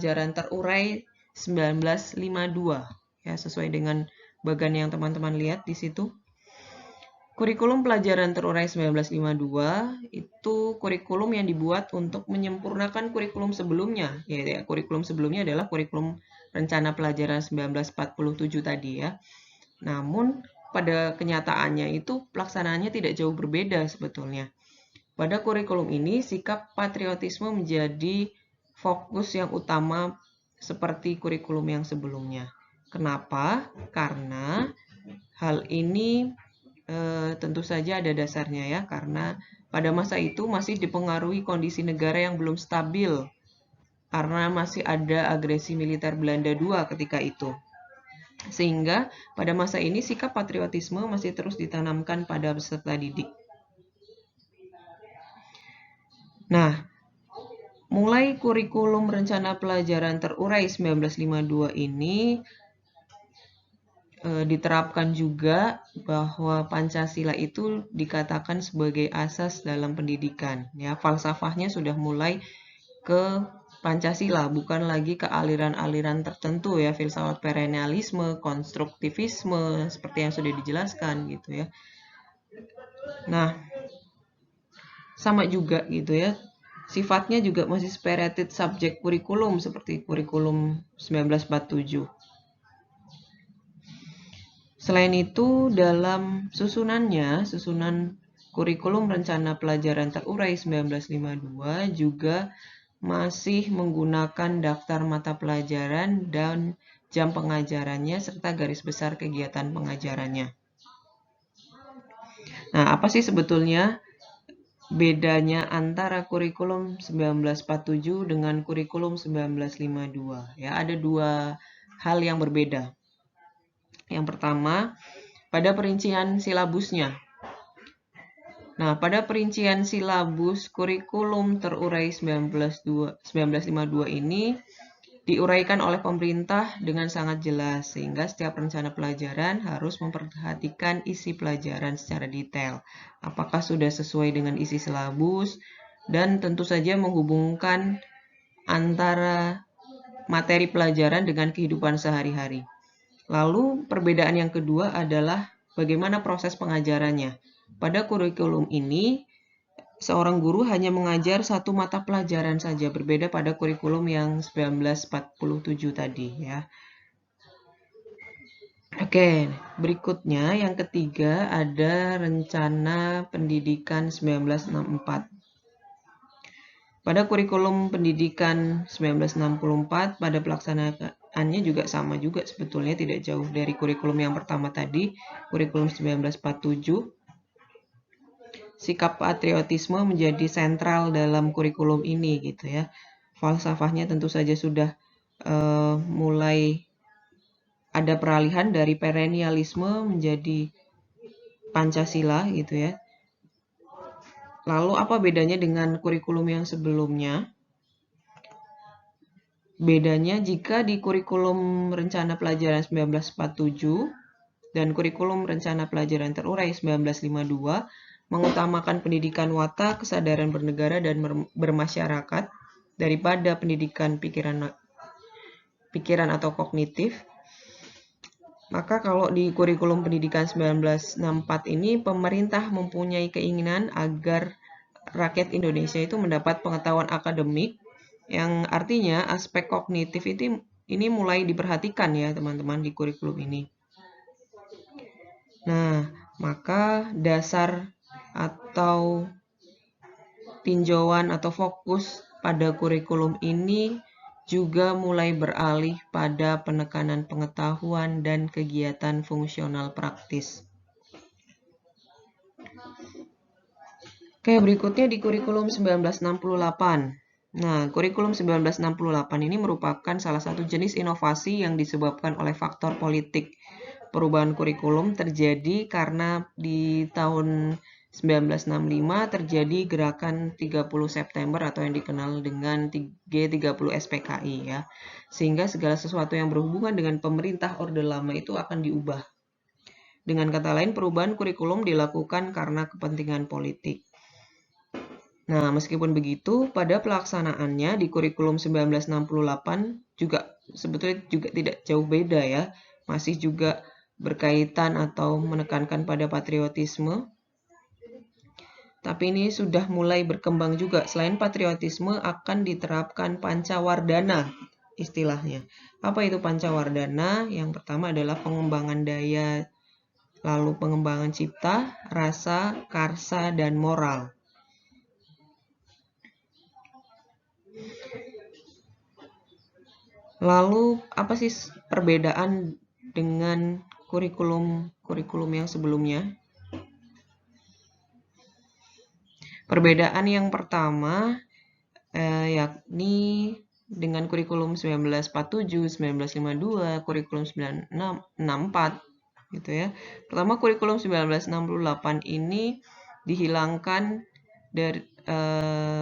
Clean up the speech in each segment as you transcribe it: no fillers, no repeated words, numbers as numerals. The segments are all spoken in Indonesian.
pelajaran terurai 1952. Ya, sesuai dengan bagan yang teman-teman lihat di situ. Kurikulum pelajaran terurai 1952 itu kurikulum yang dibuat untuk menyempurnakan kurikulum sebelumnya. Ya, kurikulum sebelumnya adalah kurikulum rencana pelajaran 1947 tadi ya. Namun pada kenyataannya itu pelaksanaannya tidak jauh berbeda sebetulnya. Pada kurikulum ini sikap patriotisme menjadi fokus yang utama seperti kurikulum yang sebelumnya. Kenapa? Karena hal ini tentu saja ada dasarnya ya, karena pada masa itu masih dipengaruhi kondisi negara yang belum stabil karena masih ada agresi militer Belanda II ketika itu. Sehingga pada masa ini sikap patriotisme masih terus ditanamkan pada peserta didik. Nah, mulai kurikulum rencana pelajaran terurai 1952 ini diterapkan juga bahwa Pancasila itu dikatakan sebagai asas dalam pendidikan. Ya, falsafahnya sudah mulai ke Pancasila, bukan lagi ke aliran-aliran tertentu ya, filsafat perennialisme, konstruktivisme, seperti yang sudah dijelaskan gitu ya. Nah, sama juga gitu ya. Sifatnya juga masih spirited subject kurikulum seperti kurikulum 1947. Selain itu, dalam susunan kurikulum rencana pelajaran terurai 1952 juga masih menggunakan daftar mata pelajaran dan jam pengajarannya serta garis besar kegiatan pengajarannya. Nah, apa sih sebetulnya bedanya antara kurikulum 1947 dengan kurikulum 1952? Ya, ada dua hal yang berbeda. Yang pertama, pada perincian silabusnya. Nah, pada perincian silabus kurikulum terurai 1952 ini diuraikan oleh pemerintah dengan sangat jelas, sehingga setiap rencana pelajaran harus memperhatikan isi pelajaran secara detail. Apakah sudah sesuai dengan isi silabus, dan tentu saja menghubungkan antara materi pelajaran dengan kehidupan sehari-hari. Lalu perbedaan yang kedua adalah bagaimana proses pengajarannya. Pada kurikulum ini, seorang guru hanya mengajar satu mata pelajaran saja, berbeda pada kurikulum yang 1947 tadi ya. Oke, berikutnya yang ketiga ada Rencana Pendidikan 1964. Pada kurikulum pendidikan 1964, pada pelaksanaannya juga sama juga sebetulnya, tidak jauh dari kurikulum yang pertama tadi, kurikulum 1947. Sikap patriotisme menjadi sentral dalam kurikulum ini gitu ya. Falsafahnya tentu saja sudah mulai ada peralihan dari perennialisme menjadi Pancasila gitu ya. Lalu apa bedanya dengan kurikulum yang sebelumnya? Bedanya jika di kurikulum rencana pelajaran 1947 dan kurikulum rencana pelajaran terurai 1952 mengutamakan pendidikan watak, kesadaran bernegara dan bermasyarakat daripada pendidikan pikiran atau kognitif. Maka kalau di kurikulum pendidikan 1964 ini pemerintah mempunyai keinginan agar rakyat Indonesia itu mendapat pengetahuan akademik, yang artinya aspek kognitif ini mulai diperhatikan ya teman-teman di kurikulum ini. Nah, maka dasar atau tinjauan atau fokus pada kurikulum ini juga mulai beralih pada penekanan pengetahuan dan kegiatan fungsional praktis. Oke, berikutnya di kurikulum 1968. Nah, kurikulum 1968 ini merupakan salah satu jenis inovasi yang disebabkan oleh faktor politik. Perubahan kurikulum terjadi karena di tahun 1965 terjadi gerakan 30 September atau yang dikenal dengan G30 SPKI ya. Sehingga segala sesuatu yang berhubungan dengan pemerintah Orde Lama itu akan diubah. Dengan kata lain, perubahan kurikulum dilakukan karena kepentingan politik. Nah, meskipun begitu, pada pelaksanaannya di kurikulum 1968 juga sebetulnya juga tidak jauh beda ya. Masih juga berkaitan atau menekankan pada patriotisme. Tapi ini sudah mulai berkembang juga. Selain patriotisme akan diterapkan pancawardhana istilahnya. Apa itu pancawardhana? Yang pertama adalah pengembangan daya, lalu pengembangan cipta, rasa, karsa, dan moral. Lalu apa sih perbedaan dengan kurikulum yang sebelumnya? Perbedaan yang pertama yakni dengan kurikulum 1947, 1952, kurikulum 1964 gitu ya. Pertama, kurikulum 1968 ini dihilangkan dari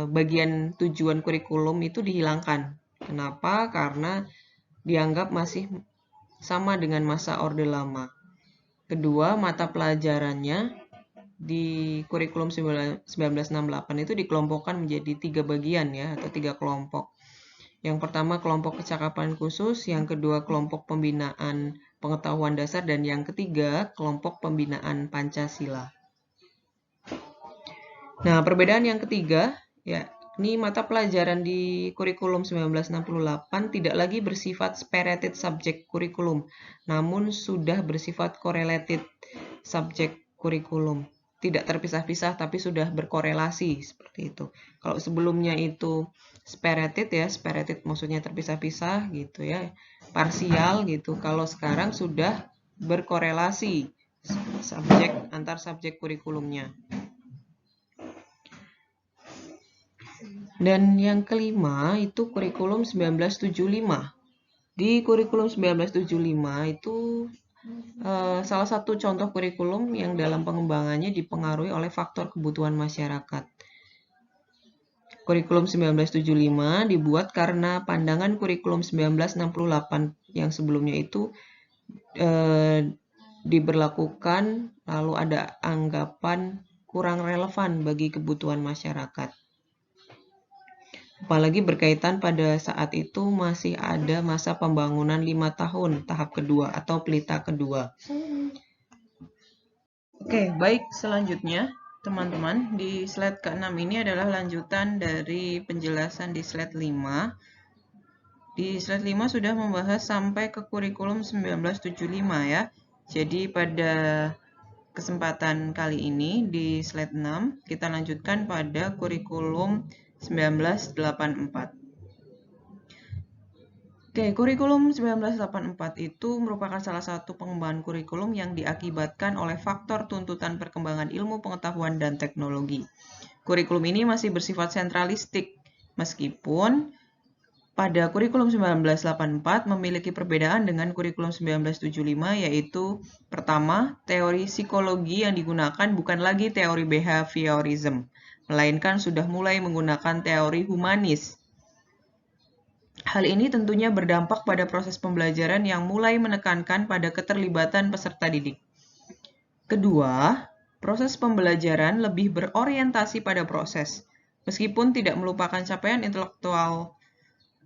bagian tujuan kurikulum itu dihilangkan. Kenapa? Karena dianggap masih sama dengan masa Orde Lama. Kedua, mata pelajarannya di kurikulum 1968 itu dikelompokkan menjadi 3 bagian ya, atau 3 kelompok. Yang pertama kelompok kecakapan khusus, yang kedua kelompok pembinaan pengetahuan dasar, dan yang ketiga kelompok pembinaan Pancasila. Nah, perbedaan yang ketiga, ya, ini mata pelajaran di kurikulum 1968 tidak lagi bersifat spirited subject kurikulum, namun sudah bersifat correlated subject kurikulum. Tidak terpisah-pisah tapi sudah berkorelasi seperti itu. Kalau sebelumnya itu spirited ya, spirited maksudnya terpisah-pisah gitu ya, parsial gitu. Kalau sekarang sudah berkorelasi subjek antar subjek kurikulumnya. Dan yang kelima itu kurikulum 1975. Di kurikulum 1975 itu salah satu contoh kurikulum yang dalam pengembangannya dipengaruhi oleh faktor kebutuhan masyarakat. Kurikulum 1975 dibuat karena pandangan kurikulum 1968 yang sebelumnya itu diberlakukan, lalu ada anggapan kurang relevan bagi kebutuhan masyarakat. Apalagi berkaitan pada saat itu masih ada masa pembangunan 5 tahun tahap kedua atau pelita kedua. Oke, baik, selanjutnya teman-teman di slide ke-6 ini adalah lanjutan dari penjelasan di slide 5. Di slide 5 sudah membahas sampai ke kurikulum 1975 ya. Jadi pada kesempatan kali ini di slide 6 kita lanjutkan pada kurikulum 1984. Oke, kurikulum 1984 itu merupakan salah satu pengembangan kurikulum yang diakibatkan oleh faktor tuntutan perkembangan ilmu pengetahuan dan teknologi. Kurikulum ini masih bersifat sentralistik, meskipun pada kurikulum 1984 memiliki perbedaan dengan kurikulum 1975, yaitu pertama, teori psikologi yang digunakan bukan lagi teori behaviorism, melainkan sudah mulai menggunakan teori humanis. Hal ini tentunya berdampak pada proses pembelajaran yang mulai menekankan pada keterlibatan peserta didik. Kedua, proses pembelajaran lebih berorientasi pada proses, meskipun tidak melupakan capaian intelektual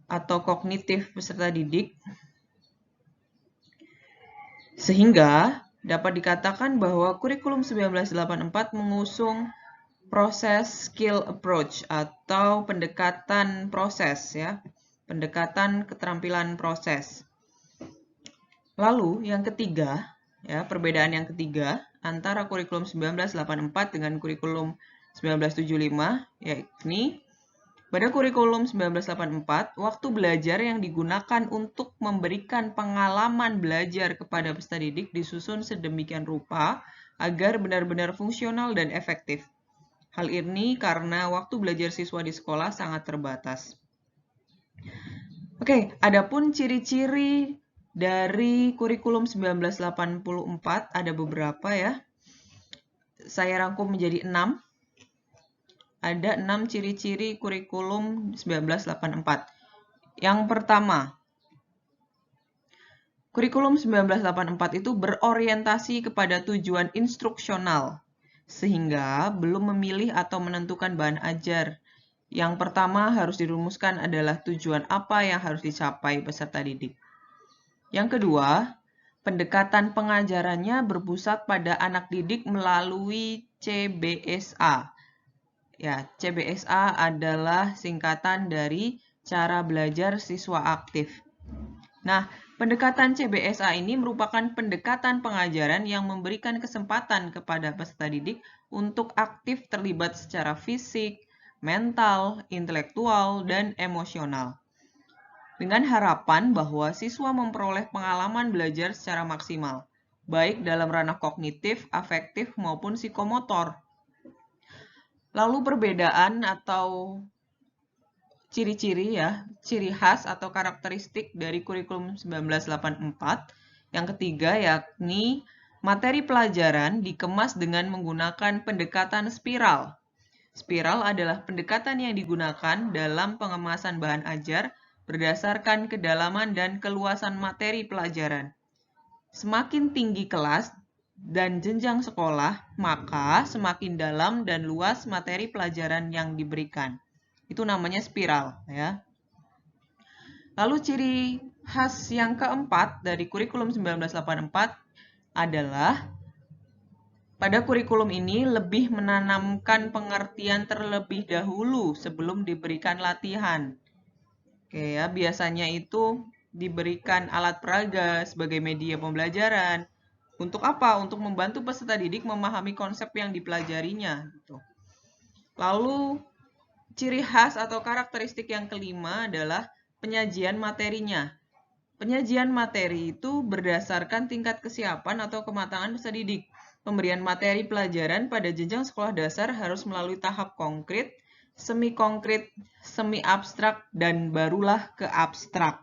atau kognitif peserta didik, sehingga dapat dikatakan bahwa kurikulum 1984 mengusung proses skill approach atau pendekatan proses ya. Pendekatan keterampilan proses. Lalu yang ketiga, ya, perbedaan yang ketiga antara kurikulum 1984 dengan kurikulum 1975, yakni pada kurikulum 1984, waktu belajar yang digunakan untuk memberikan pengalaman belajar kepada peserta didik disusun sedemikian rupa agar benar-benar fungsional dan efektif. Hal ini karena waktu belajar siswa di sekolah sangat terbatas. Oke, adapun ciri-ciri dari kurikulum 1984 ada beberapa ya. Saya rangkum menjadi 6. Ada 6 ciri-ciri kurikulum 1984. Yang pertama, kurikulum 1984 itu berorientasi kepada tujuan instruksional. sehingga belum memilih atau menentukan bahan ajar. Yang pertama harus dirumuskan adalah tujuan apa yang harus dicapai peserta didik. Yang kedua, pendekatan pengajarannya berpusat pada anak didik melalui CBSA. Ya, CBSA adalah singkatan dari cara belajar siswa aktif. Nah, pendekatan CBSA ini merupakan pendekatan pengajaran yang memberikan kesempatan kepada peserta didik untuk aktif terlibat secara fisik, mental, intelektual, dan emosional. Dengan harapan bahwa siswa memperoleh pengalaman belajar secara maksimal, baik dalam ranah kognitif, afektif, maupun psikomotor. Lalu perbedaan atau ciri-ciri ya, ciri khas atau karakteristik dari kurikulum 1984. Yang ketiga yakni materi pelajaran dikemas dengan menggunakan pendekatan spiral. Spiral adalah pendekatan yang digunakan dalam pengemasan bahan ajar berdasarkan kedalaman dan keluasan materi pelajaran. Semakin tinggi kelas dan jenjang sekolah, maka semakin dalam dan luas materi pelajaran yang diberikan. Itu namanya spiral, ya. Lalu ciri khas yang keempat dari kurikulum 1984 adalah pada kurikulum ini lebih menanamkan pengertian terlebih dahulu sebelum diberikan latihan. Oke ya, biasanya itu diberikan alat peraga sebagai media pembelajaran. Untuk apa? Untuk membantu peserta didik memahami konsep yang dipelajarinya. Gitu. Lalu, ciri khas atau karakteristik yang kelima adalah penyajian materinya. Penyajian materi itu berdasarkan tingkat kesiapan atau kematangan peserta didik. Pemberian materi pelajaran pada jenjang sekolah dasar harus melalui tahap konkret, semi-konkret, semi-abstrak, dan barulah ke abstrak.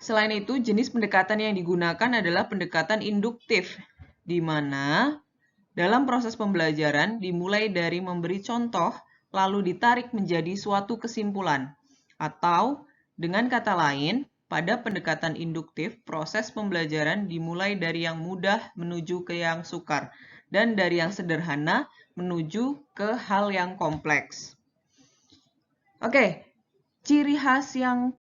Selain itu, jenis pendekatan yang digunakan adalah pendekatan induktif, di mana dalam proses pembelajaran dimulai dari memberi contoh, lalu ditarik menjadi suatu kesimpulan. Atau, dengan kata lain, pada pendekatan induktif, proses pembelajaran dimulai dari yang mudah menuju ke yang sukar, dan dari yang sederhana menuju ke hal yang kompleks. Oke, ciri khas yang